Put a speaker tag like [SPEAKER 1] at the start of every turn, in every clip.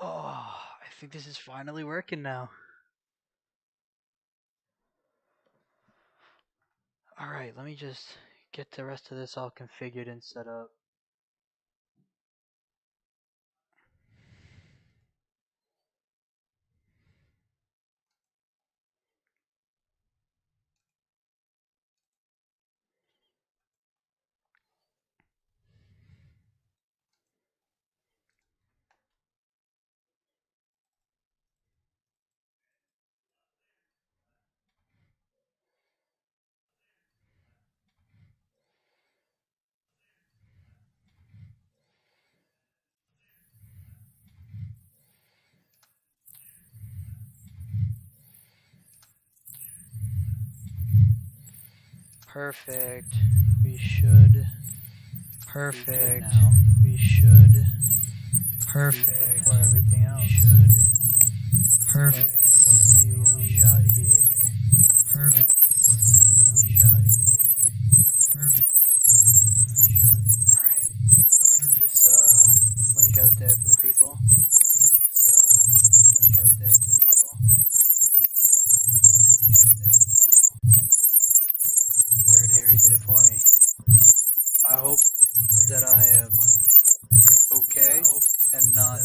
[SPEAKER 1] Oh, I think this is finally working now. Alright, let me just get the rest of this all configured and set up. Perfect. We should. Perfect. We should. Perfect. For everything else. Should. Perfect. Let's see what we got here. Perfect. Let's see what we got here. Perfect. Alright. Let's get this link out there for the people. Link out there for the people. Word, Harry did it for me. I hope that I am okay and not.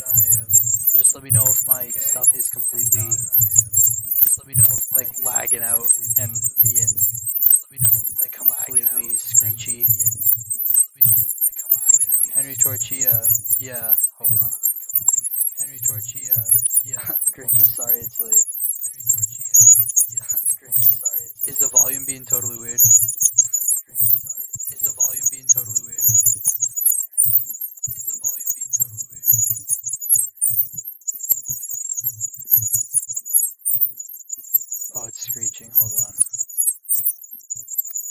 [SPEAKER 1] Just let me know if my stuff is completely. Just let me know if like lagging out and being like completely screechy. Henry Torchia, yeah. Hold on. Henry Torchia, yeah. Grinch, I'm sorry it's late. Henry Torchia, yeah. Grinch, I'm sorry it's late. Is the volume being totally weird? Is the volume being totally weird? Is the volume being totally weird? Oh, it's screeching. Hold on.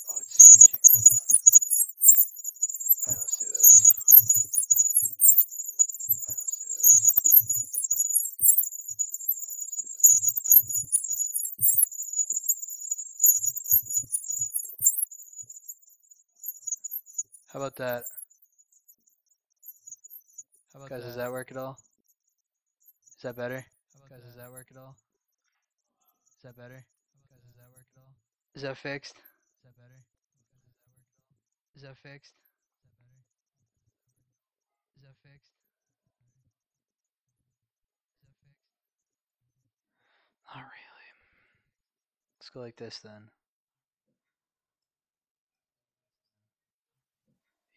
[SPEAKER 1] Oh, it's screeching. Hold on. Alright, let's do this. How about that? Guys, does that work at all? Is that better? Guys, does that work at all? Is that better? Guys, does that work at all? Is that fixed? Is that better? Is that fixed? Is that fixed? Not really. Let's go like this then.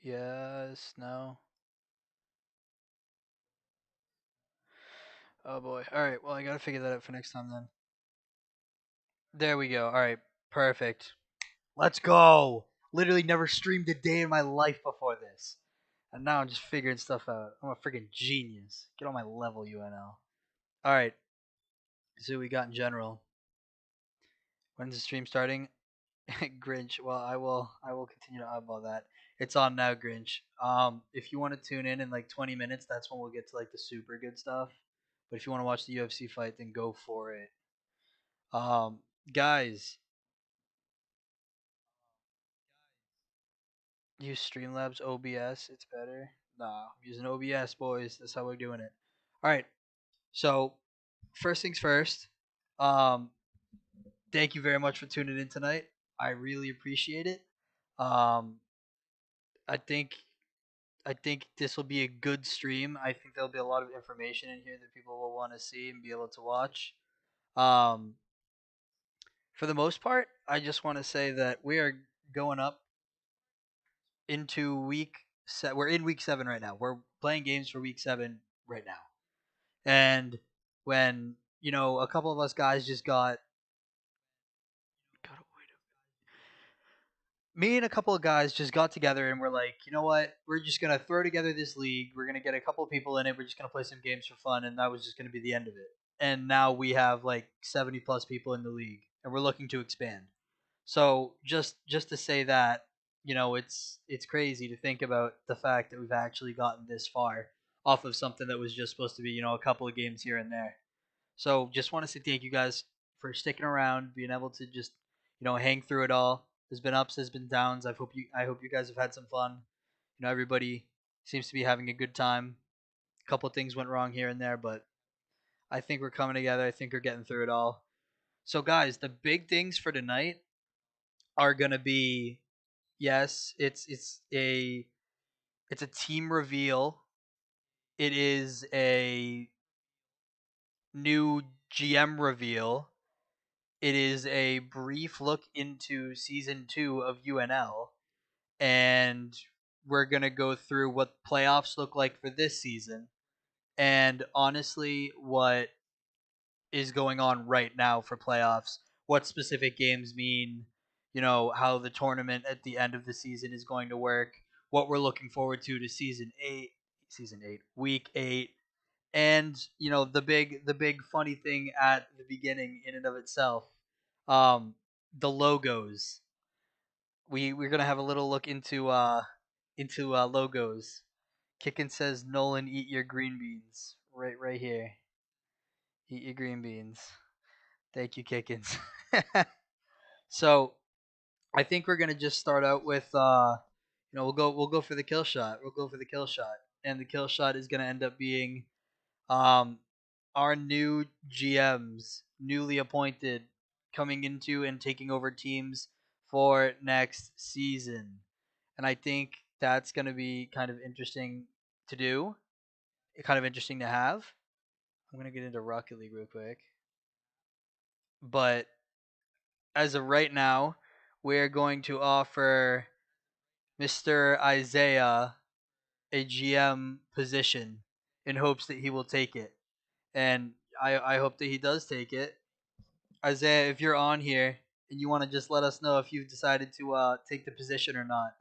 [SPEAKER 1] Yes, no. Oh boy. Alright, well, I gotta figure that out for next time then. There we go. Alright, perfect. Let's go. Literally never streamed a day in my life before this. And now I'm just figuring stuff out. I'm a freaking genius. Get on my level, UNL. Alright, so what we got in general. When's the stream starting? Grinch. Well, I will continue to eyeball that. It's on now, Grinch. If you want to tune in like 20 minutes, that's when we'll get to like the super good stuff. But if you want to watch the UFC fight, then go for it. Um, guys, use Streamlabs OBS. It's better. Nah, I'm using OBS, boys. That's how we're doing it. All right. So, first things first. Um, thank you very much for tuning in tonight. I really appreciate it. Um, I think I think this will be a good stream. I think there'll be a lot of information in here that people will want to see and be able to watch. Um, for the most part, I just want to say that we are going up into we're in week 7 right now. We're playing games for week 7 right now. And when, a couple of us guys just got me and a couple of guys just got together and we're like, you know what? We're just gonna throw together this league. We're gonna get a couple of people in it. We're just gonna play some games for fun, and that was just gonna be the end of it. And now we have like 70 plus people in the league, and we're looking to expand. So just to say that, it's crazy to think about the fact that we've actually gotten this far off of something that was just supposed to be, a couple of games here and there. So just want to say thank you guys for sticking around, being able to just hang through it all. There's been ups, there's been downs. I hope you guys have had some fun. Everybody seems to be having a good time. A couple of things went wrong here and there, but I think we're coming together. I think we're getting through it all. So, guys, the big things for tonight are gonna be yes, it's a team reveal. It is a new GM reveal. It is a brief look into season 2 of UNL, and we're gonna go through what playoffs look like for this season, and honestly, what is going on right now for playoffs, what specific games mean, how the tournament at the end of the season is going to work, what we're looking forward to season 8, week 8, and the big funny thing at the beginning in and of itself, um, the logos. We're gonna have a little look into logos. Kicken says, Nolan, eat your green beans. Right here. Eat your green beans. Thank you, Kickens. So I think we're gonna just start out with we'll go for the kill shot. We'll go for the kill shot. And the kill shot is gonna end up being um our new GMs, newly appointed, coming into and taking over teams for next season. And I think that's gonna be kind of interesting to do. Kind of interesting to have. I'm gonna get into Rocket League real quick. But as of right now, we're going to offer Mr. Isaiah a GM position in hopes that he will take it. And I hope that he does take it. Isaiah, if you're on here and you want to just let us know if you've decided to take the position or not.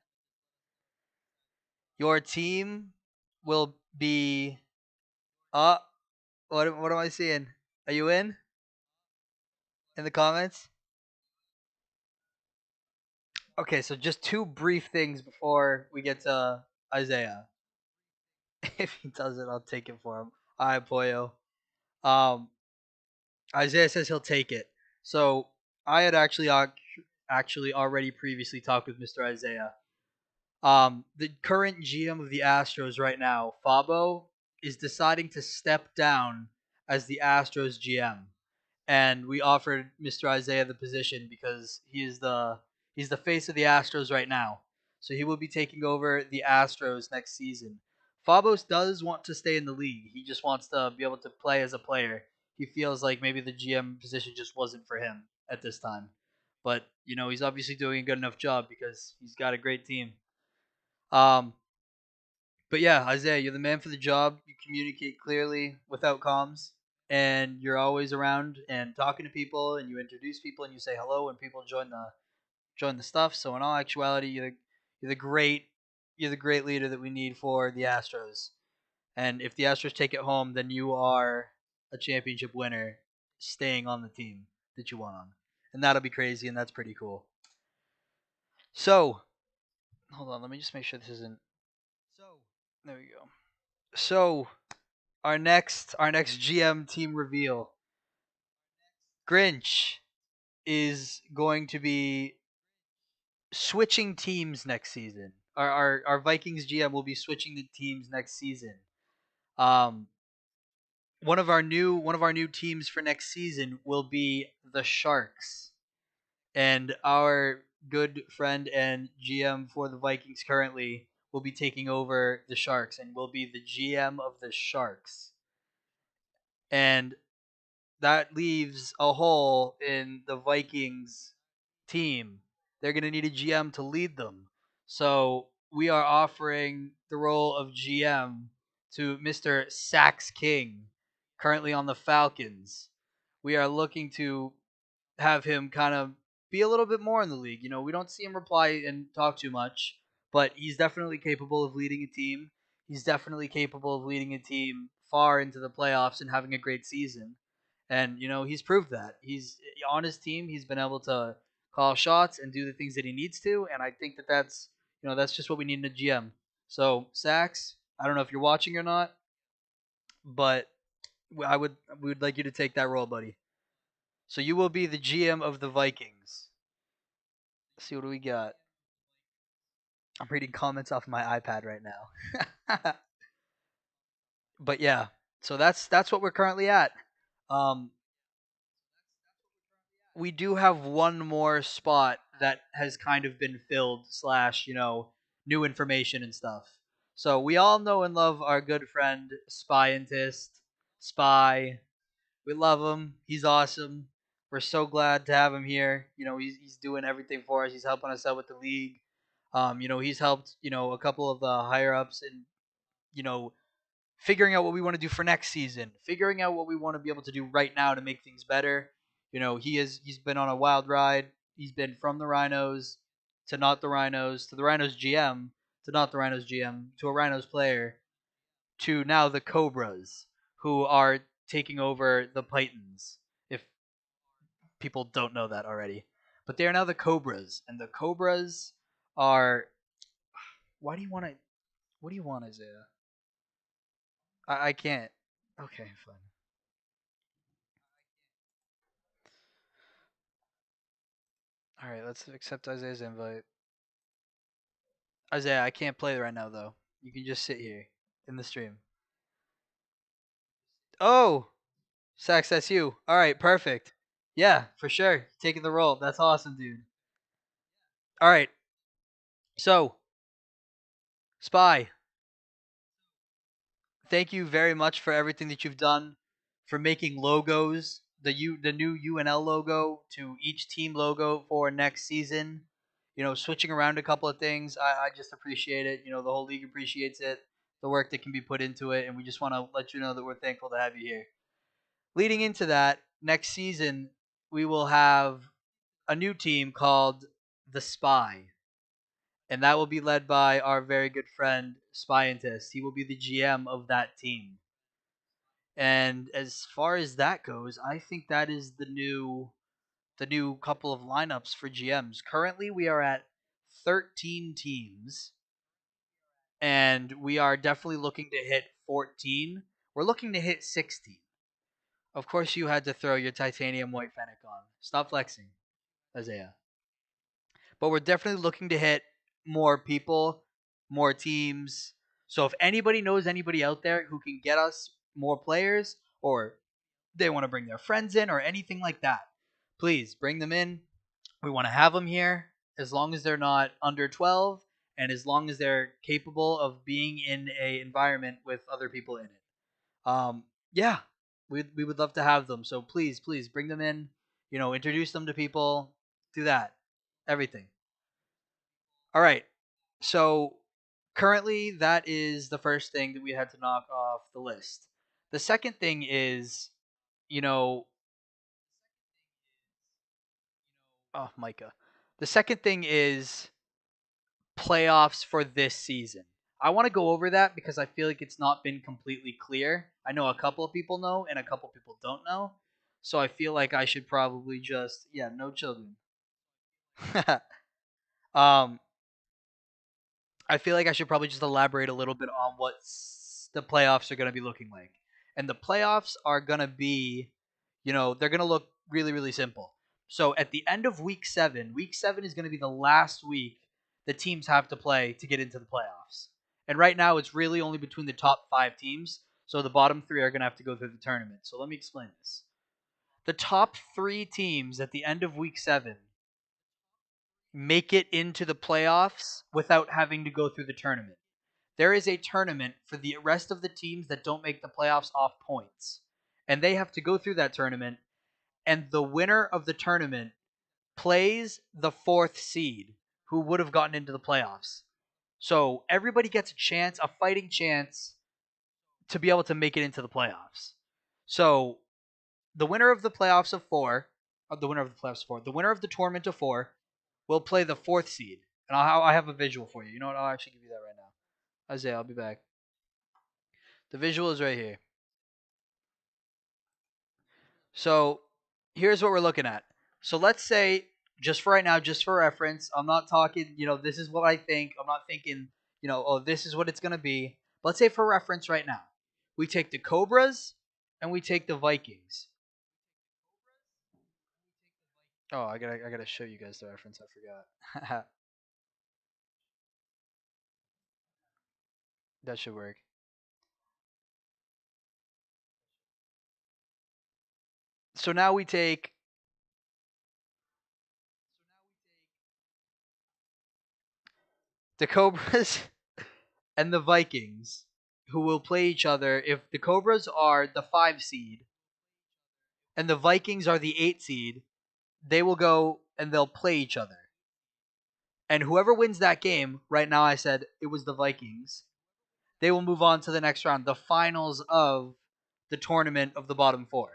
[SPEAKER 1] Your team will be uh what am I seeing? Are you in the comments? Okay, so just two brief things before we get to Isaiah. If he does it, I'll take it for him. All right, Pollo. Um, Isaiah says he'll take it. So I had actually already previously talked with Mr. Isaiah. The current GM of the Astros right now, Fabo, is deciding to step down as the Astros GM, and we offered Mr. Isaiah the position because he's the face of the Astros right now. So he will be taking over the Astros next season. Fabos does want to stay in the league. He just wants to be able to play as a player. He feels like maybe the GM position just wasn't for him at this time. But, he's obviously doing a good enough job because he's got a great team. Um, but yeah, Isaiah, you're the man for the job. You communicate clearly without comms, and you're always around and talking to people, and you introduce people, and you say hello when people join the stuff. So in all actuality, you're the great you're the great leader that we need for the Astros. And if the Astros take it home, then you are a championship winner, staying on the team that you want on, and that'll be crazy, and that's pretty cool. So hold on, let me just make sure this isn't. So there we go. So our next GM team reveal. Grinch is going to be switching teams next season. Our Vikings GM will be switching the teams next season. Um, one of our new teams for next season will be the Sharks, and our good friend and GM for the Vikings currently will be taking over the Sharks and will be the GM of the Sharks. And that leaves a hole in the Vikings team. They're going to need a GM to lead them. So we are offering the role of GM to Mr. Sax King, currently on the Falcons. We are looking to have him kind of be a little bit more in the league. We don't see him reply and talk too much, but he's definitely capable of leading a team. He's definitely capable of leading a team far into the playoffs and having a great season. And he's proved that. He's on his team. He's been able to call shots and do the things that he needs to. And I think that's just what we need in a GM. So Sax, I don't know if you're watching or not, but we would like you to take that role, buddy. So you will be the GM of the Vikings. Let's see what do we got. I'm reading comments off my iPad right now. But yeah, so that's what we're currently at. Um, we do have one more spot that has kind of been filled slash new information and stuff. So we all know and love our good friend Spyentist Spy. We love him. He's awesome. We're so glad to have him here. He's doing everything for us. He's helping us out with the league. He's helped a couple of the higher ups in you know figuring out what we want to do for next season, figuring out what we want to be able to do right now to make things better. He's been on a wild ride. He's been from the Rhinos to not the Rhinos to the Rhinos GM to not the Rhinos GM to a Rhinos player to now the Cobras who are taking over the Titans. If people don't know that already, but they are now the Cobras, and the Cobras are. Why do you want to? What do you want, Isaiah? I can't. Okay, fine. All right, let's accept Isaiah's invite. Isaiah, I can't play right now though. You can just sit here in the stream. Oh, Sax, that's you. All right, perfect. Yeah, for sure. Taking the role. That's awesome, dude. All right, so Spy, thank you very much for everything that you've done, for making logos, the new UNL logo to each team logo for next season. Switching around a couple of things. I just appreciate it. The whole league appreciates it, the work that can be put into it, and we just want to let you know that we're thankful to have you here. Leading into that, next season we will have a new team called the Spy, and that will be led by our very good friend Spyentist. He will be the GM of that team. And as far as that goes, I think that is the new couple of lineups for GMs. Currently, we are at 13 teams, and we are definitely looking to hit 14. We're looking to hit 16. Of course, you had to throw your titanium white fennec on. Stop flexing, Isaiah. But we're definitely looking to hit more people, more teams. So if anybody knows anybody out there who can get us more players, or they want to bring their friends in or anything like that, please bring them in. We want to have them here as long as they're not under 12 and as long as they're capable of being in a environment with other people in it. Yeah, we would love to have them. So please bring them in. Introduce them to people. Do that. Everything. All right. So currently, that is the first thing that we had to knock off the list. The second thing is, you know, oh, Micah. The second thing is playoffs for this season. I want to go over that because I feel like it's not been completely clear. I know a couple of people know and a couple of people don't know. So I feel like I should probably just, yeah, no children. um I feel like I should probably just elaborate a little bit on what the playoffs are going to be looking like. And the playoffs are going to be, they're going to look really, really simple. So at the end of week 7 is going to be the last week the teams have to play to get into the playoffs. And right now it's really only between the top 5 teams. So the bottom 3 are going to have to go through the tournament. So let me explain this. The top 3 teams at the end of week 7 make it into the playoffs without having to go through the tournament. There is a tournament for the rest of the teams that don't make the playoffs off points. And they have to go through that tournament, and the winner of the tournament plays the 4th seed who would have gotten into the playoffs. So everybody gets a chance, a fighting chance, to be able to make it into the playoffs. So the winner of the playoffs of 4, the winner of the tournament of 4 will play the 4th seed. And I have a visual for you. You know what? I'll actually give you that right now. Isaiah, I'll be back. The visual is right here. So here's what we're looking at. So let's say, just for right now, just for reference, I'm not talking, this is what I think. I'm not thinking, oh, this is what it's going to be. Let's say for reference right now, we take the Cobras and we take the Vikings. Oh, I gotta show you guys the reference. I forgot. That should work. So now we take the Cobras and the Vikings, who will play each other. If the Cobras are the 5 seed and the Vikings are the 8 seed, they will go and they'll play each other. And whoever wins that game, right now I said it was the Vikings, they will move on to the next round, the finals of the tournament of the bottom 4.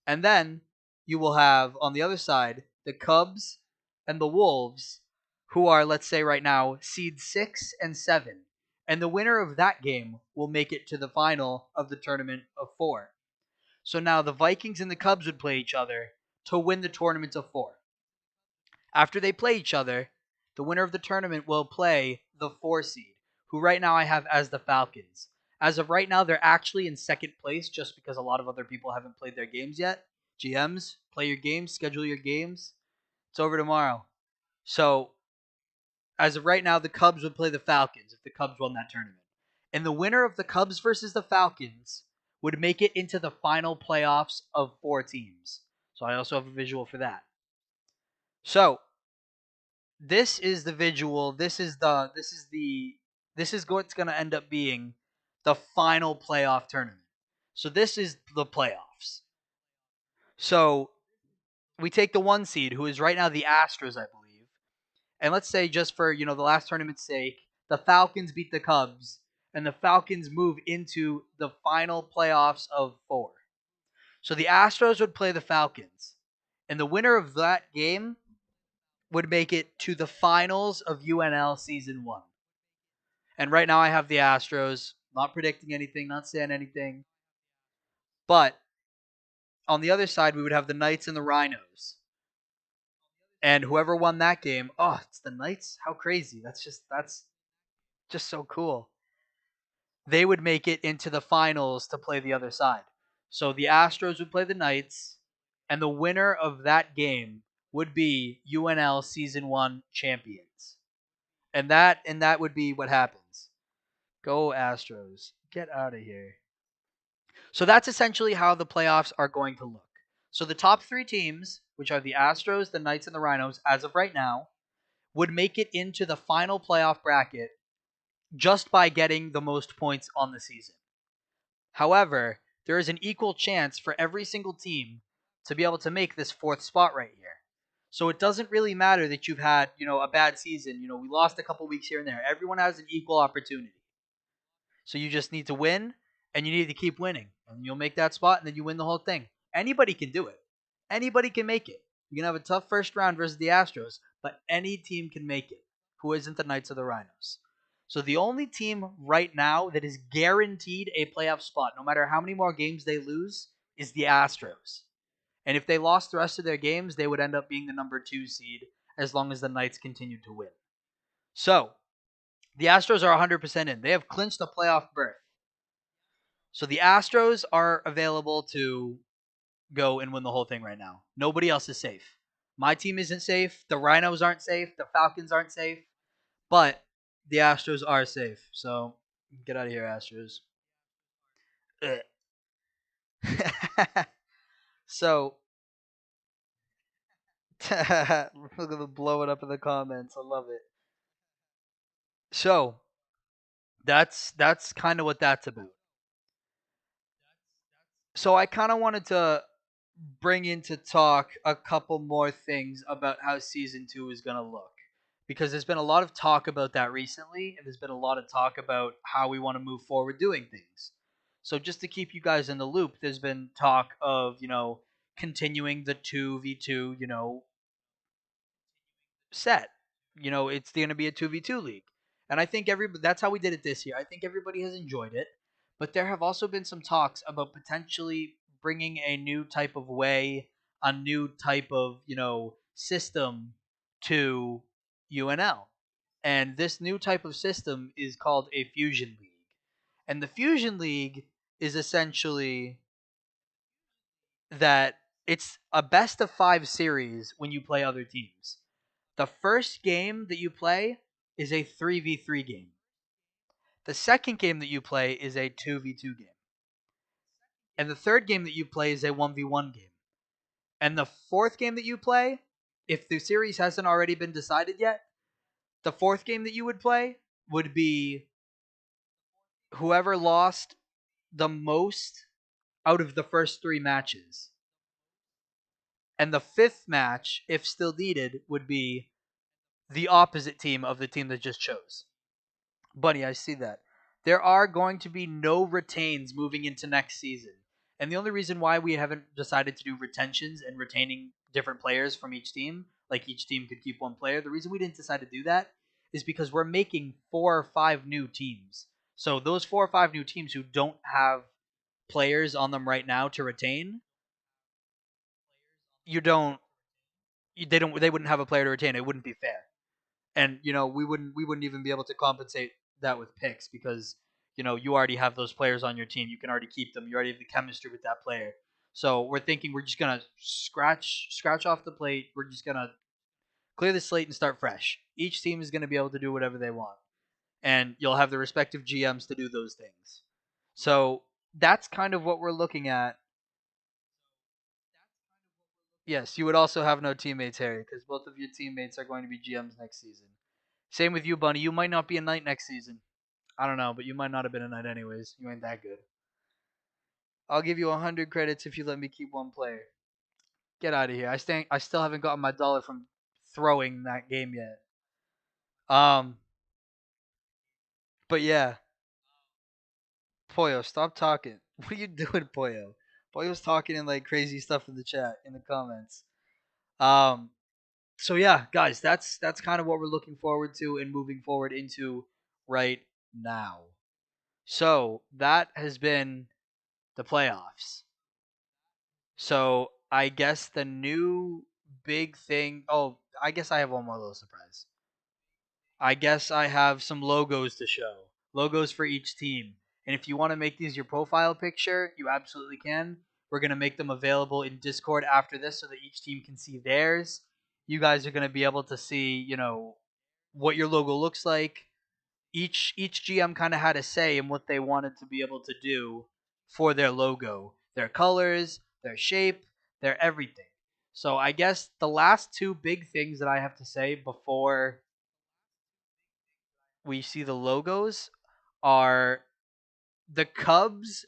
[SPEAKER 1] And then you will have on the other side the Cubs and the Wolves, who are, let's say right now, seed 6 and 7. And the winner of that game will make it to the final of the tournament of 4. So now the Vikings and the Cubs would play each other to win the tournament of 4. After they play each other, the winner of the tournament will play the 4 seed, who right now I have as the Falcons. As of right now, they're actually in second place just because a lot of other people haven't played their games yet. GMs, play your games, schedule your games. It's over tomorrow. So, as of right now, the Cubs would play the Falcons if the Cubs won that tournament. And the winner of the Cubs versus the Falcons would make it into the final playoffs of 4 teams. So, I also have a visual for that. So, this is the visual. This is what's going to end up being the final playoff tournament. So this is the playoffs. So we take the 1 seed, who is right now the Astros, I believe, and let's say just for the last tournament's sake, the Falcons beat the Cubs, and the Falcons move into the final playoffs of 4. So the Astros would play the Falcons, and the winner of that game would make it to the finals of UNL season 1. And right now I have the Astros. Not predicting anything, not saying anything. But on the other side, we would have the Knights and the Rhinos. And whoever won that game, oh, it's the Knights? How crazy. That's just so cool. They would make it into the finals to play the other side. So the Astros would play the Knights, and the winner of that game would be UNL season 1 champions. And that would be what happens. Go Astros. Get out of here. So that's essentially how the playoffs are going to look. So the top 3 teams, which are the Astros, the Knights, and the Rhinos, as of right now, would make it into the final playoff bracket just by getting the most points on the season. However, there is an equal chance for every single team to be able to make this 4th spot right here. So it doesn't really matter that you've had, a bad season. We lost a couple weeks here and there. Everyone has an equal opportunity. So you just need to win, and you need to keep winning, and you'll make that spot, and then you win the whole thing. Anybody can do it. Anybody can make it. You can have a tough first round versus the Astros, but any team can make it who isn't the Knights or the Rhinos. So the only team right now that is guaranteed a playoff spot, no matter how many more games they lose, is the Astros. And if they lost the rest of their games, they would end up being the number 2 seed as long as the Knights continued to win. So the Astros are 100% in. They have clinched a playoff berth. So the Astros are available to go and win the whole thing right now. Nobody else is safe. My team isn't safe. The Rhinos aren't safe. The Falcons aren't safe. But the Astros are safe. So get out of here, Astros. So look at the blow it up in the comments. I love it. So that's kind of what that's about. So I kind of wanted to bring into talk a couple more things about how season 2 is going to look, because there's been a lot of talk about that recently, and there's been a lot of talk about how we want to move forward doing things. So just to keep you guys in the loop, there's been talk of continuing the 2v2 set. It's going to be a 2v2 league. And I think that's how we did it this year. I think everybody has enjoyed it. But there have also been some talks about potentially bringing a new type of way, a new type of, system to UNL. And this new type of system is called a Fusion League. And the Fusion League is essentially that it's a best of 5 series when you play other teams. The first game that you play is a 3v3 game. The second game that you play is a 2v2 game. And the third game that you play is a 1v1 game. And the fourth game that you play, if the series hasn't already been decided yet, the fourth game that you would play would be whoever lost the most out of the first three matches. And the fifth match, if still needed, would be the opposite team of the team that just chose. Bunny, I see that. There are going to be no retains moving into next season. And the only reason why we haven't decided to do retentions and retaining different players from each team, like each team could keep one player, the reason we didn't decide to do that is because we're making 4 or 5 new teams. So those 4 or 5 new teams who don't have players on them right now to retain, you don't they wouldn't have a player to retain. It wouldn't be fair. And we wouldn't even be able to compensate that with picks because you already have those players on your team. You can already keep them. You already have the chemistry with that player. So we're thinking we're just gonna scratch off the plate. We're just gonna clear the slate and start fresh. Each team is gonna be able to do whatever they want, and you'll have the respective GMs to do those things. So that's kind of what we're looking at. Yes, you would also have no teammates, Harry, because both of your teammates are going to be GMs next season. Same with you, Bunny. You might not be a knight next season. I don't know, but you might not have been a knight anyways. You ain't that good. I'll give you 100 credits if you let me keep one player. Get out of here. I still haven't gotten my dollar from throwing that game yet. Um, but yeah, Poyo, stop talking. What are you doing, Poyo? Poyo's talking and like crazy stuff in the chat in the comments. Um, so yeah, guys, that's kind of what we're looking forward to and moving forward into right now. So that has been the playoffs. So I guess the new big thing. Oh, I guess I have one more little surprise. I guess I have some logos to show. Logos for each team. And if you want to make these your profile picture, you absolutely can. We're going to make them available in Discord after this so that each team can see theirs. You guys are going to be able to see, what your logo looks like. Each GM kind of had a say in what they wanted to be able to do for their logo, their colors, their shape, their everything. So I guess the last two big things that I have to say before we see the logos are the Cubs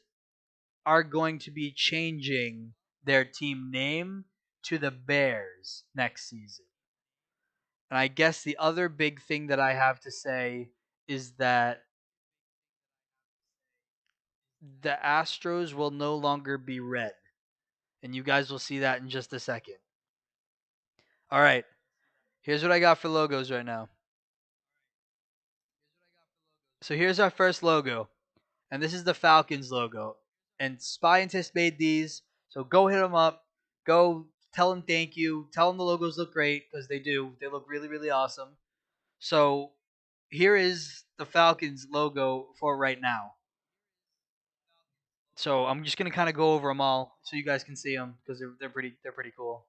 [SPEAKER 1] are going to be changing their team name to the Bears next season. And I guess the other big thing that I have to say is that the Astros will no longer be red. And you guys will see that in just a second. All right. Here's what I got for logos right now. So here's our first logo. And this is the Falcons logo. And Scientist made these. So go hit them up. Go tell them thank you. Tell them the logos look great because they do. They look really, really awesome. So here is the Falcons logo for right now. So I'm just gonna kind of go over them all so you guys can see them because they're pretty cool.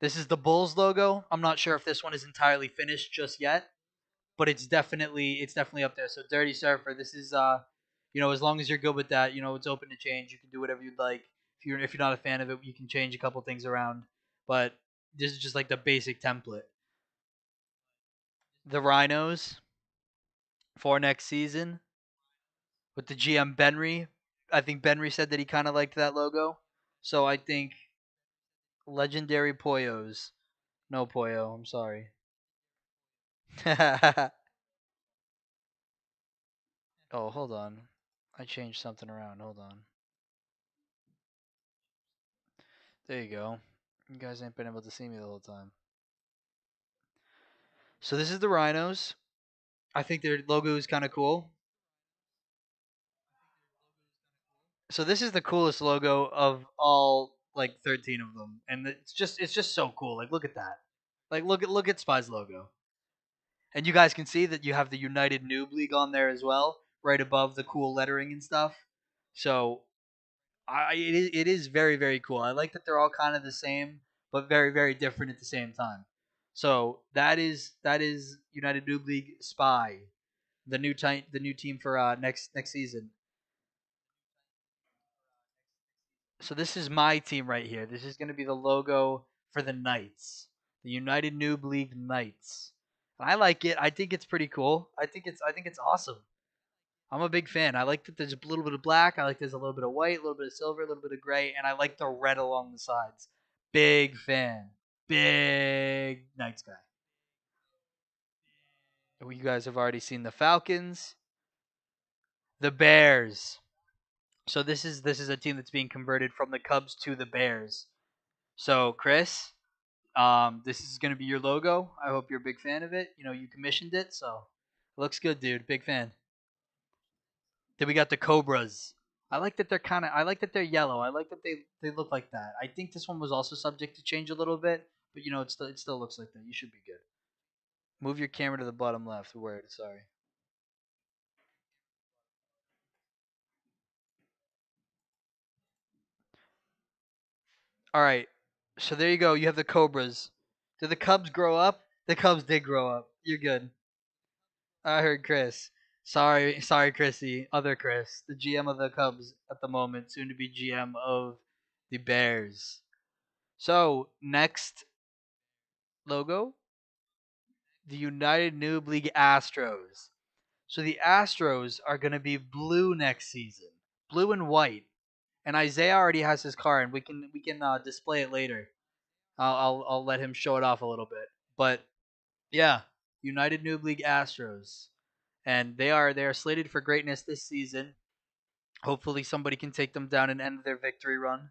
[SPEAKER 1] This is the Bulls logo. I'm not sure if this one is entirely finished just yet, but it's definitely up there. So Dirty Surfer, this is as long as you're good with that, it's open to change. You can do whatever you'd like. If you're not a fan of it, you can change a couple things around. But this is just like the basic template. The Rhinos for next season with the GM Benry. I think Benry said that he kind of liked that logo. So I think legendary Poyos. No Poyo, I'm sorry. Oh, hold on. I changed something around. Hold on. There you go. You guys ain't been able to see me the whole time. So this is the Rhinos. I think their logo is kind of cool. So this is the coolest logo of all like 13 of them, and it's just so cool. Like look at that. Like look at Spy's logo, and you guys can see that you have the United Noob League on there as well, right above the cool lettering and stuff. So it is very very cool. I like that they're all kind of the same, but very very different at the same time. So that is United Noob League Spy, the new team for next season. So this is my team right here. This is going to be the logo for the Knights, the United Noob League Knights. I like it. I think it's pretty cool. I think it's awesome. I'm a big fan. I like that there's a little bit of black. I like there's a little bit of white, a little bit of silver, a little bit of gray, and I like the red along the sides. Big fan. Big Knights guy. You guys have already seen the Falcons, the Bears. So this is a team that's being converted from the Cubs to the Bears. So Chris, this is gonna be your logo. I hope you're a big fan of it. You know, you commissioned it, so it looks good, dude. Big fan. Then we got the Cobras. I like that they're kind of. I like that they're yellow. I like that they look like that. I think this one was also subject to change a little bit, but you know, it still looks like that. You should be good. Move your camera to the bottom left. Word. Sorry. All right. So there you go. You have the Cobras. Did the Cubs grow up? The Cubs did grow up. You're good. I heard Chris. Sorry, Chrissy. Other Chris, the GM of the Cubs at the moment, soon to be GM of the Bears. So next logo, the United Noob League Astros. So the Astros are going to be blue next season, blue and white. And Isaiah already has his car, and we can display it later. I'll let him show it off a little bit. But yeah, United Noob League Astros, and they are slated for greatness this season. Hopefully, somebody can take them down and end their victory run.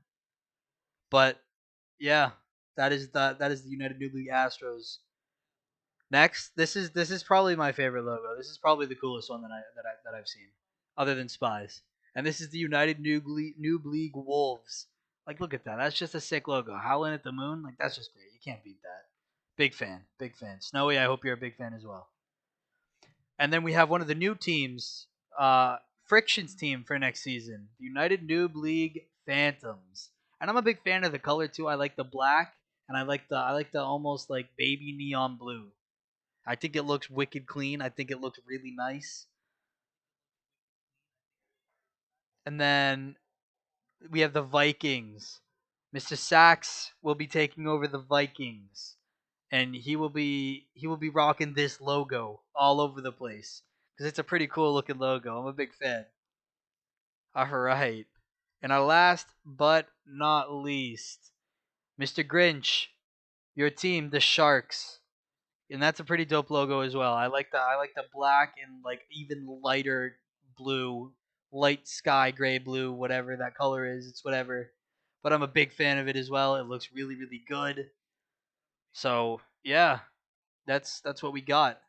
[SPEAKER 1] But yeah, that is the United Noob League Astros. Next, this is probably my favorite logo. This is probably the coolest one that I've seen, other than Spies. And this is the United Noob League Wolves. Like, look at that. That's just a sick logo. Howling at the moon. Like, that's just great. You can't beat that. Big fan. Big fan. Snowy, I hope you're a big fan as well. And then we have one of the new teams, Friction's team for next season, the United Noob League Phantoms. And I'm a big fan of the color too. I like the black, and I like the almost like baby neon blue. I think it looks wicked clean. I think it looks really nice. And then we have the Vikings. Mr. Sachs will be taking over the Vikings, and he will be rocking this logo all over the place because it's a pretty cool looking logo. I'm a big fan. All right, and our last but not least, Mr. Grinch, your team, the Sharks. And that's a pretty dope logo as well. I like the black and like even lighter blue, light sky gray blue, whatever that color is. It's whatever. But I'm a big fan of it as well. It looks really really good. So yeah, that's what we got.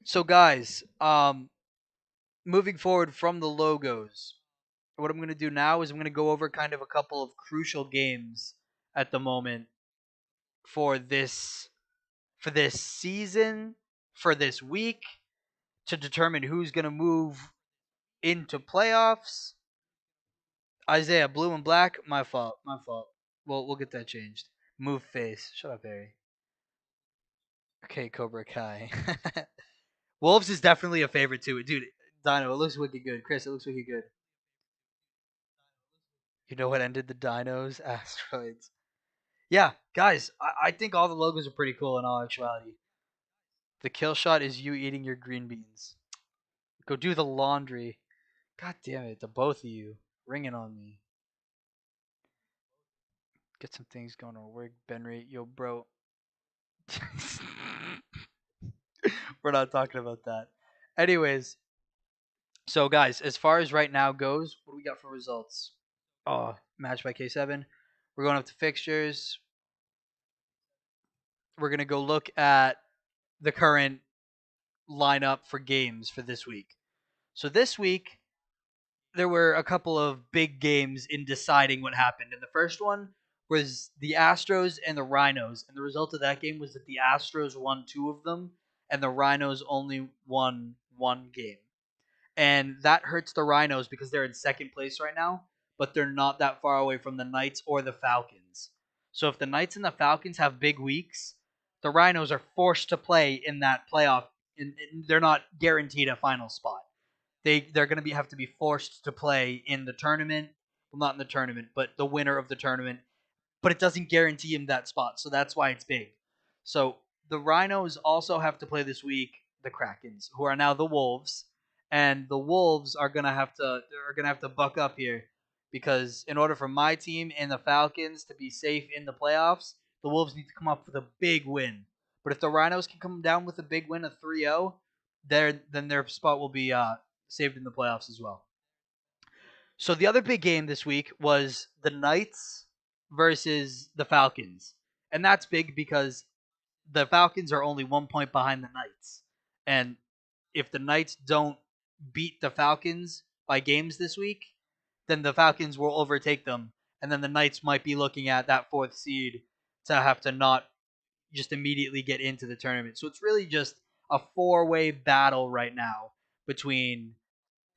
[SPEAKER 1] So guys, moving forward from the logos, what I'm gonna do now is I'm gonna go over kind of a couple of crucial games at the moment for this season, for this week, to determine who's going to move into playoffs. Isaiah, blue and black, my fault, my fault. We'll get that changed. Move face. Shut up, Harry. Okay, Cobra Kai. Wolves is definitely a favorite too, dude. Dino, it looks wicked good. Chris, it looks wicked good. You know what ended the dinos? Asteroids. Yeah, guys, I think all the logos are pretty cool in all actuality. The kill shot is you eating your green beans. Go do the laundry. God damn it, the both of you ringing on me. Get some things going on work, Benry. Yo, bro. We're not talking about that. Anyways, so guys, as far as right now goes, what do we got for results? Oh, match by K7. We're going up to fixtures. We're gonna go look at the current lineup for games for this week. So this week there were a couple of big games in deciding what happened. And the first one was the Astros and the Rhinos. And the result of that game was that the Astros won two of them and the Rhinos only won one game. And that hurts the Rhinos because they're in second place right now, but they're not that far away from the Knights or the Falcons. So if the Knights and the Falcons have big weeks, the Rhinos are forced to play in that playoff. And they're not guaranteed a final spot. They're going to have to be forced to play in the tournament, Well, not in the tournament, but the winner of the tournament. But it doesn't guarantee him that spot, so that's why it's big. So the Rhinos also have to play this week the Krakens, who are now the Wolves, and the Wolves are gonna have to buck up here because in order for my team and the Falcons to be safe in the playoffs, the Wolves need to come up with a big win. But if the Rhinos can come down with a big win, a 3-0, then their spot will be saved in the playoffs as well. So the other big game this week was the Knights versus the Falcons. And that's big because the Falcons are only 1 point behind the Knights. And if the Knights don't beat the Falcons by games this week, then the Falcons will overtake them. And then the Knights might be looking at that fourth seed to have to not just immediately get into the tournament. So it's really just a four-way battle right now between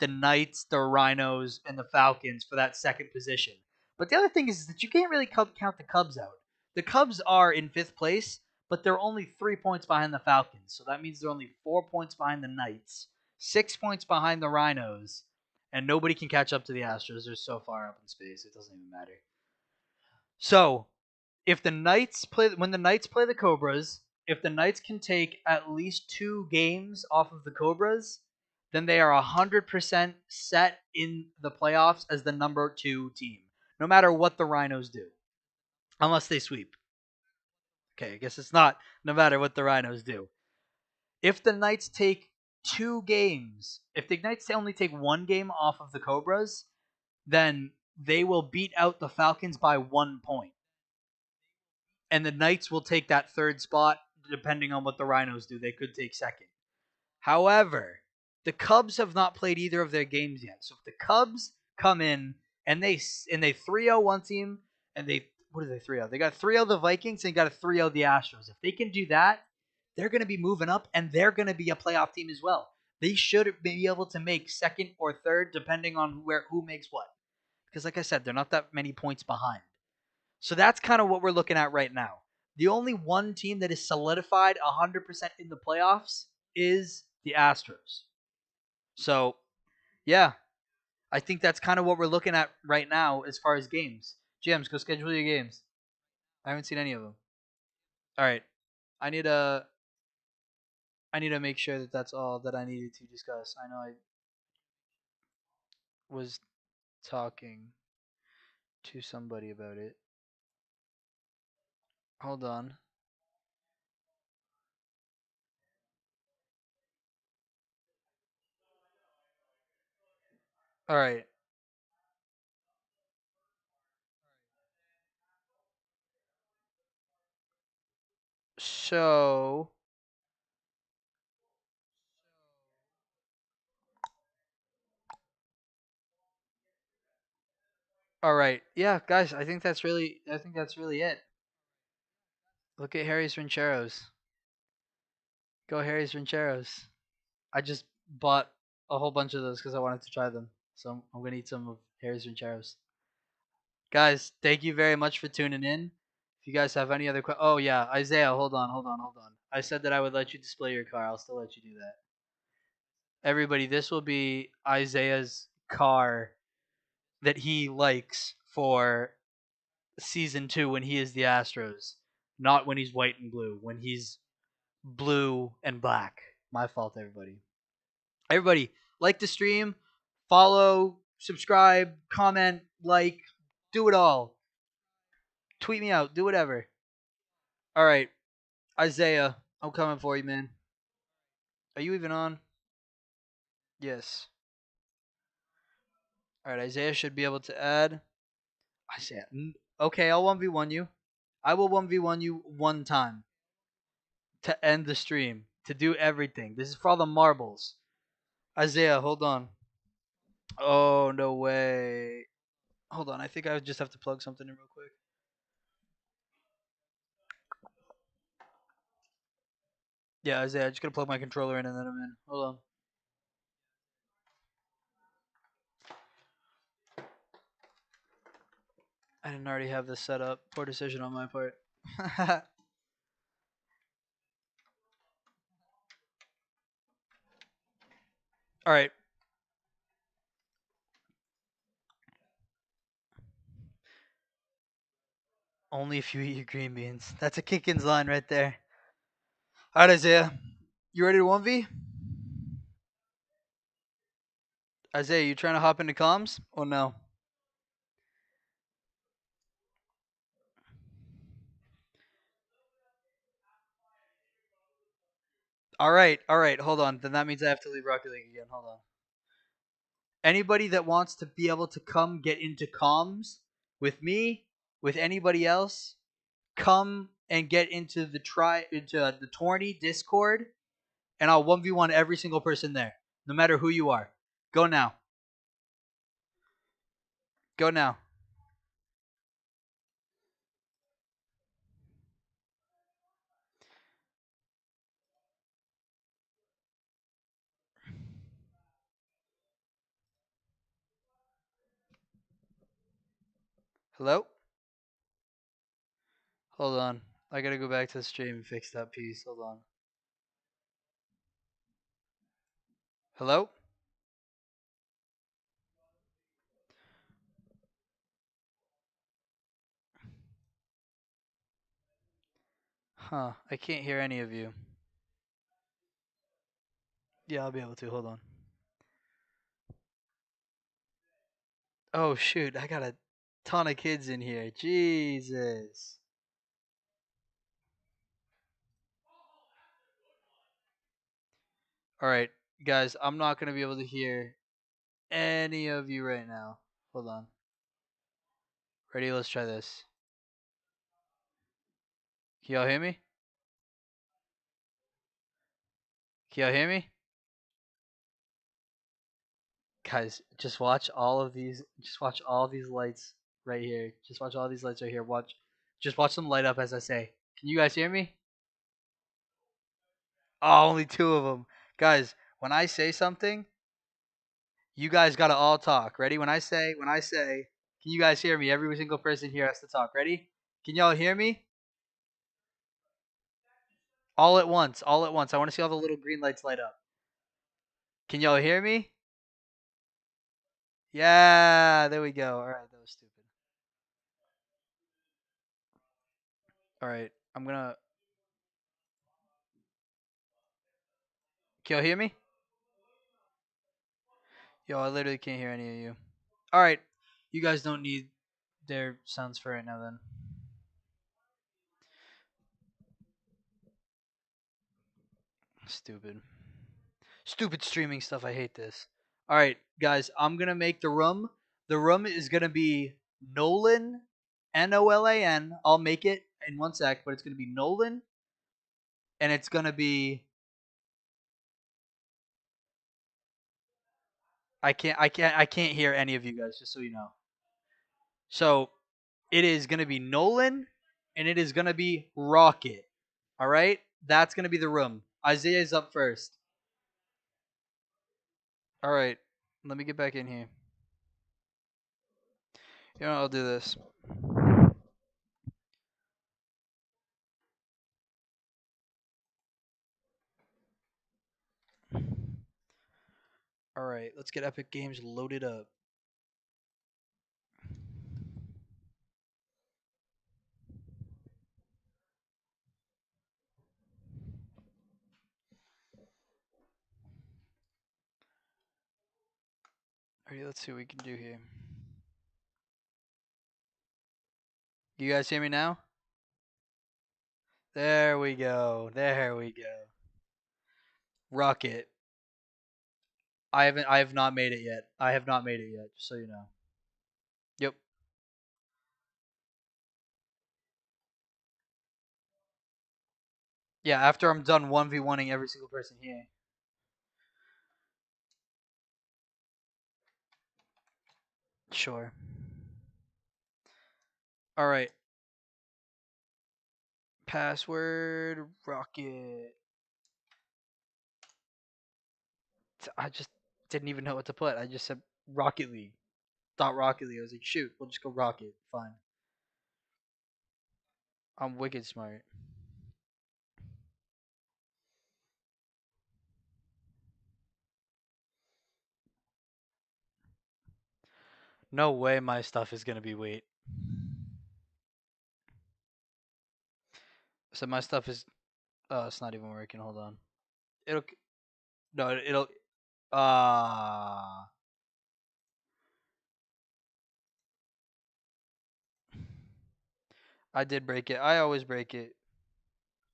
[SPEAKER 1] the Knights, the Rhinos, and the Falcons for that second position. But the other thing is that you can't really count the Cubs out. The Cubs are in fifth place, but they're only 3 points behind the Falcons. So that means they're only 4 points behind the Knights, 6 points behind the Rhinos, and nobody can catch up to the Astros. They're so far up in space, it doesn't even matter. So if the Knights play when the Knights play the Cobras, if the Knights can take at least 2 games off of the Cobras, then they are 100% set in the playoffs as the number 2 team, no matter what the Rhinos do, unless they sweep. Okay, I guess it's not no matter what the Rhinos do. If the Knights take 2 games, if the Knights only take 1 game off of the Cobras, then they will beat out the Falcons by 1 point. And the Knights will take that third spot depending on what the Rhinos do. They could take second. However, the Cubs have not played either of their games yet. So if the Cubs come in and they 3-0 one team and they what are they 3-0? They got 3-0 the Vikings and got a 3-0 the Astros. If they can do that, they're going to be moving up and they're going to be a playoff team as well. They should be able to make second or third depending on who makes what. Because like I said, they're not that many points behind. So that's kind of what we're looking at right now. The only one team that is solidified 100% in the playoffs is the Astros. So, yeah, I think that's kind of what we're looking at right now as far as games. GMs, go schedule your games. I haven't seen any of them. All right. I need to make sure that that's all that I needed to discuss. I know I was talking to somebody about it. Hold on. All right. So, all right. Yeah, guys, I think that's really it. Look at Harry's Rancheros. Go Harry's Rancheros. I just bought a whole bunch of those because I wanted to try them. So I'm gonna eat some of Harry's Rancheros. Guys, thank you very much for tuning in. If you guys have any other oh yeah, Isaiah, hold on. I said that I would let you display your car. I'll still let you do that. Everybody, this will be Isaiah's car that he likes for season 2 when he is the Astros, not when he's white and blue. When he's blue and black. My fault, everybody. Everybody, like the stream, follow, subscribe, comment, like, do it all. Tweet me out, do whatever. All right, Isaiah, I'm coming for you, man. Are you even on? Yes. All right, Isaiah should be able to add. Isaiah. Okay, I'll 1v1 you. I will 1v1 you one time to end the stream, to do everything. This is for all the marbles. Isaiah, hold on. Oh, no way. Hold on, I think I just have to plug something in real quick. Yeah, Isaiah, I'm just gonna plug my controller in and then I'm in. Hold on. I didn't already have this set up. Poor decision on my part. All right. Only if you eat your green beans. That's a Kickin's line right there. All right, Isaiah. You ready to 1v? Isaiah, you trying to hop into comms or no? All right, all right. Hold on. Then that means I have to leave Rocket League again. Hold on. Anybody that wants to be able to come get into comms with me, with anybody else, come and get into the tourney Discord, and I'll 1v1 every single person there, no matter who you are. Go now. Go now. Hello? Hold on. I gotta go back to the stream and fix that piece. Hold on. Hello? Huh. I can't hear any of you. Yeah, I'll be able to. Hold on. Oh, shoot. I got a ton of kids in here. Jesus. All right, guys. I'm not gonna be able to hear any of you right now. Hold on. Ready? Let's try this. Can y'all hear me? Can y'all hear me? Guys, just watch all of these. Just watch all these lights right here. Just watch all these lights right here. Watch. Just watch them light up as I say. Can you guys hear me? Oh, only two of them. Guys, when I say something, you guys gotta all talk. Ready? When I say, can you guys hear me? Every single person here has to talk. Ready? Can y'all hear me? All at once. All at once. I want to see all the little green lights light up. Can y'all hear me? Yeah, there we go. All right, that was stupid. All right, I'm gonna. Can y'all hear me? Yo, I literally can't hear any of you. All right, you guys don't need their sounds for right now then. Stupid. Stupid streaming stuff. I hate this. All right, guys, I'm gonna make the room. The room is gonna be Nolan, Nolan. I'll make it in one sec, but it's gonna be Nolan, and it's gonna be. I can't hear any of you guys. Just so you know. So it is gonna be Nolan, and it is gonna be Rocket. All right, that's gonna be the room. Isaiah's up first. All right, let me get back in here. You know, I'll do this. All right, let's get Epic Games loaded up. All right, let's see what we can do here. You guys hear me now? There we go. There we go. Rocket. I have not made it yet. I have not made it yet, just so you know. Yep. Yeah, after I'm done 1v1ing every single person here. Sure. All right. Password Rocket. I just didn't even know what to put. I just said Rocket League. Thought Rocket League. I was like, shoot, we'll just go Rocket. Fine. I'm wicked smart. No way my stuff is gonna be wait. So my stuff is. Oh, it's not even working. Hold on. It'll. No, it'll. Ah. I did break it. I always break it.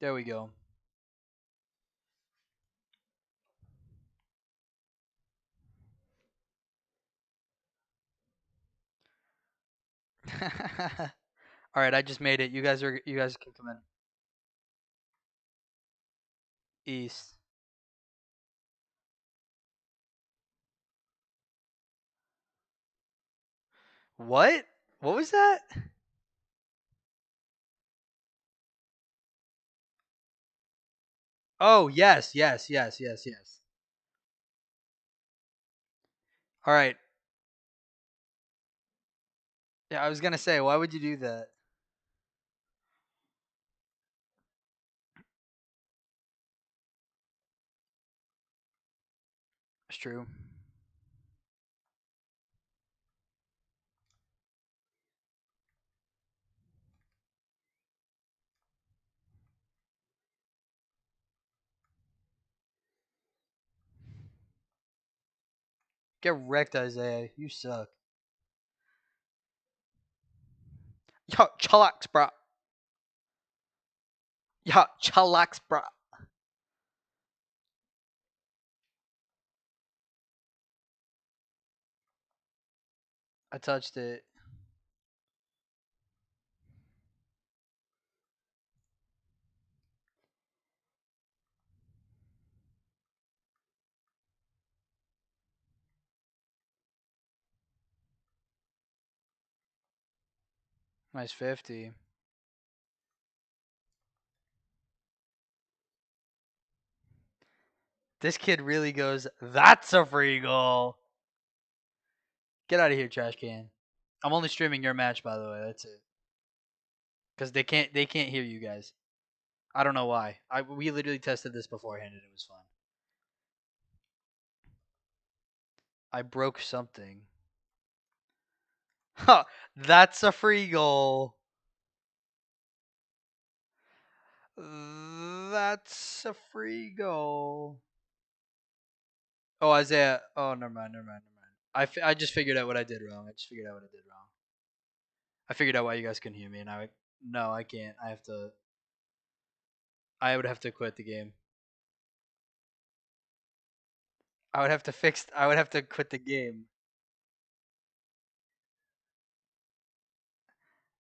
[SPEAKER 1] There we go. All right, I just made it. You guys can come in. East. What? What was that? Oh, yes, yes, yes, yes, yes. All right. Yeah, I was going to say, why would you do that? It's true. Get wrecked, Isaiah. You suck. Yo, chillax, bro. Yo, chillax, bro. I touched it. Nice 50. This kid really goes, that's a free goal. Get out of here, trash can. I'm only streaming your match, by the way. That's it. Because they can't hear you guys. I don't know why. We literally tested this beforehand and it was fun. I broke something. Huh, that's a free goal. That's a free goal. Oh, Isaiah. Oh, never mind, never mind, never mind. I just figured out what I did wrong. I just figured out what I did wrong. I figured out why you guys couldn't hear me, and no, I can't. I would have to quit the game. I would have to quit the game.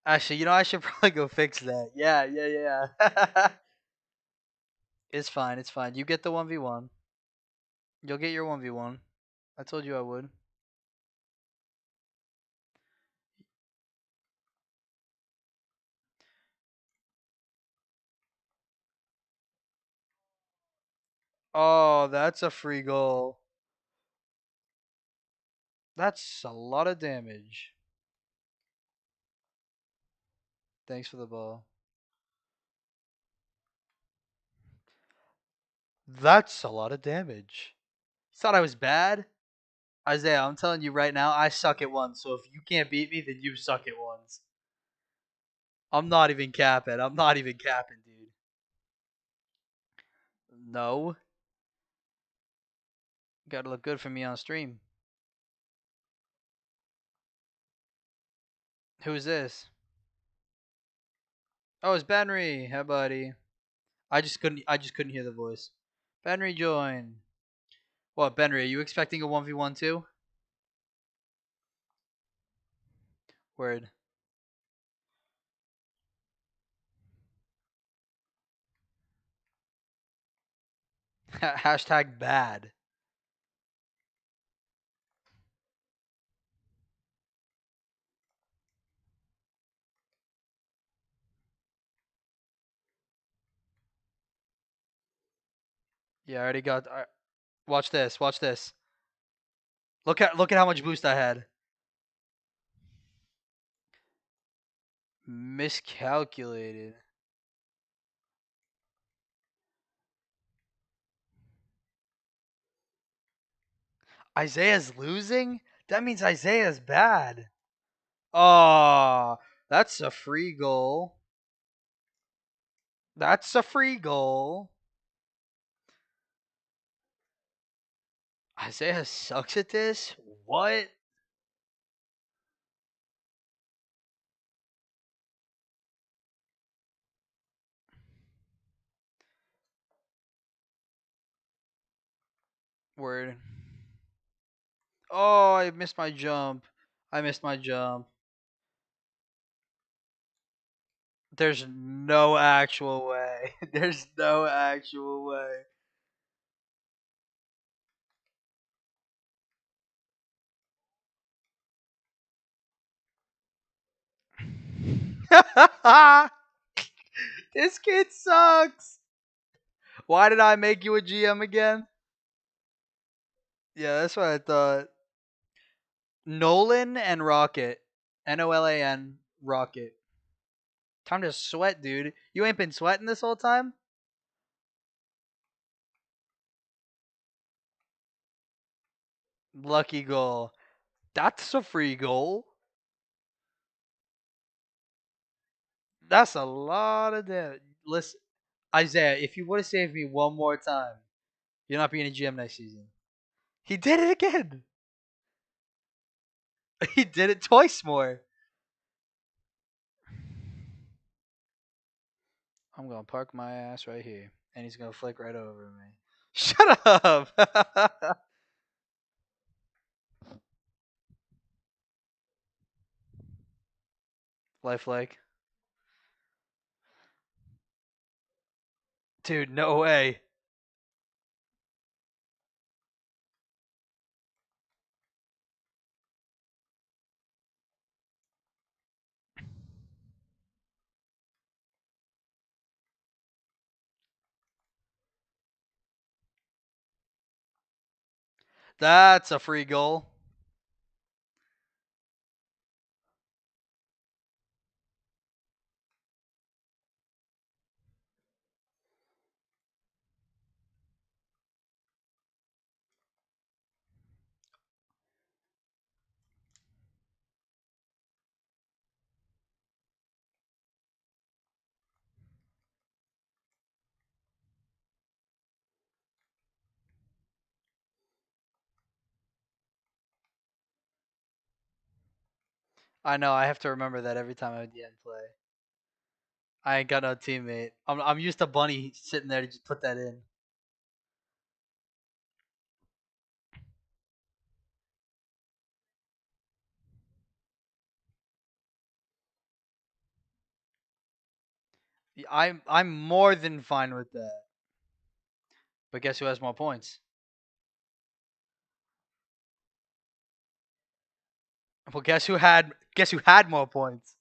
[SPEAKER 1] Actually, I should probably go fix that. Yeah, yeah, yeah. It's fine. It's fine. You get the 1v1. You'll get your 1v1. I told you I would. Oh, that's a free goal. That's a lot of damage. Thanks for the ball. That's a lot of damage. You thought I was bad? Isaiah, I'm telling you right now, I suck at ones. So if you can't beat me, then you suck at ones. I'm not even capping. I'm not even capping, dude. No. Gotta look good for me on stream. Who's this? Oh, it's Benry. Hey, buddy. I just couldn't hear the voice. Benry join. What, Benry? Are you expecting a 1v1 too? Word. Hashtag bad. Yeah, I already got. Watch this. Watch this. Look at how much boost I had. Miscalculated. Isaiah's losing? That means Isaiah's bad. Oh, that's a free goal. That's a free goal. Isaiah sucks at this? What? Word. Oh, I missed my jump. I missed my jump. There's no actual way. There's no actual way. This kid sucks. Why did I make you a GM again? Yeah, that's what I thought. Nolan and Rocket. Nolan Rocket. Time to sweat, dude. You ain't been sweating this whole time? Lucky goal. That's a free goal. That's a lot of damage. Listen, Isaiah, if you would have saved me one more time, you're not being a GM next season. He did it again. He did it twice more. I'm gonna park my ass right here, and he's gonna flick right over me. Shut up. Lifelike, dude. No way. That's a free goal. I know. I have to remember that every time I DM play. I ain't got no teammate. I'm used to Bunny sitting there to just put that in. I'm more than fine with that. But guess who has more points? Well, guess who had more points?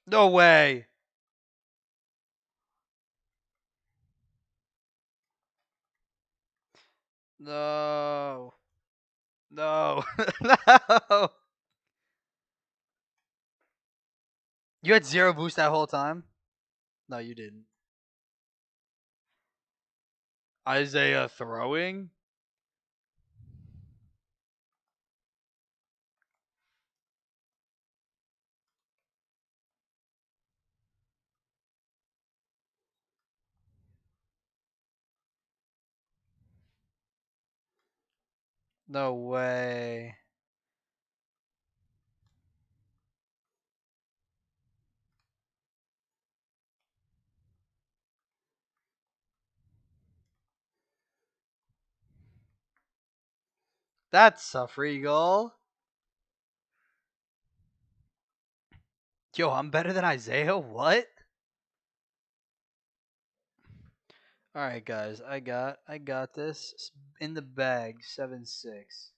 [SPEAKER 1] No way. No. No. No. You had zero boost that whole time? No, you didn't. Isaiah throwing? No way. That's a free goal. Yo, I'm better than Isaiah? What? Alright guys, I got this. In the bag, 7-6.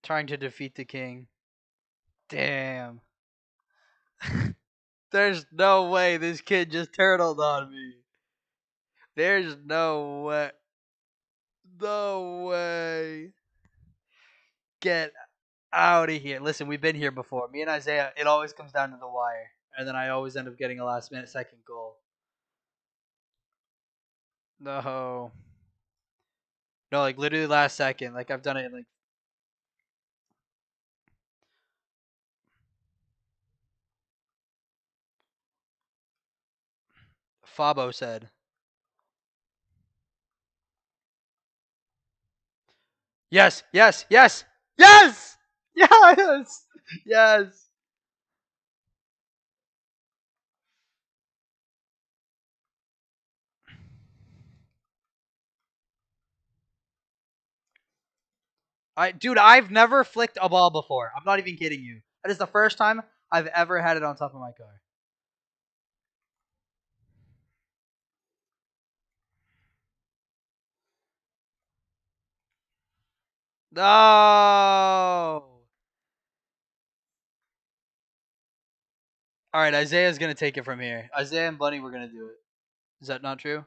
[SPEAKER 1] Trying to defeat the king. Damn. There's no way this kid just turtled on me. There's no way. No way. Get out of here. Listen, we've been here before. Me and Isaiah, it always comes down to the wire, and then I always end up getting a last minute second goal. No, no, like literally last second. Like I've done it in like Fabo said. Yes, yes, yes, yes, yes, yes. Dude, I've never flicked a ball before. I'm not even kidding you. That is the first time I've ever had it on top of my car. No. All right, Isaiah's gonna take it from here. Isaiah and Bunny, we're gonna do it. Is that not true?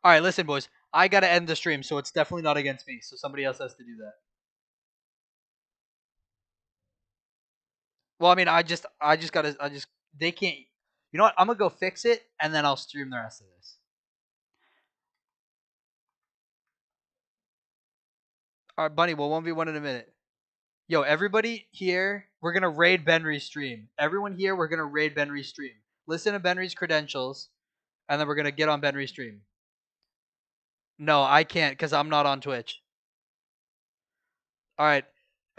[SPEAKER 1] All right, listen, boys. I gotta end the stream, so it's definitely not against me. So somebody else has to do that. Well, I mean, they can't. You know what? I'm gonna go fix it, and then I'll stream the rest of this. All right, Bunny. Well, 1v1 in a minute. Yo, everybody here, we're gonna raid Benry's stream. Everyone here, we're gonna raid Benry's stream. Listen to Benry's credentials, and then we're gonna get on Benry's stream. No, I can't because I'm not on Twitch. All right,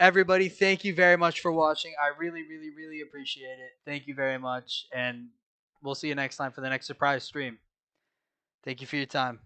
[SPEAKER 1] everybody, thank you very much for watching. I really, really, really appreciate it. Thank you very much, and we'll see you next time for the next surprise stream. Thank you for your time.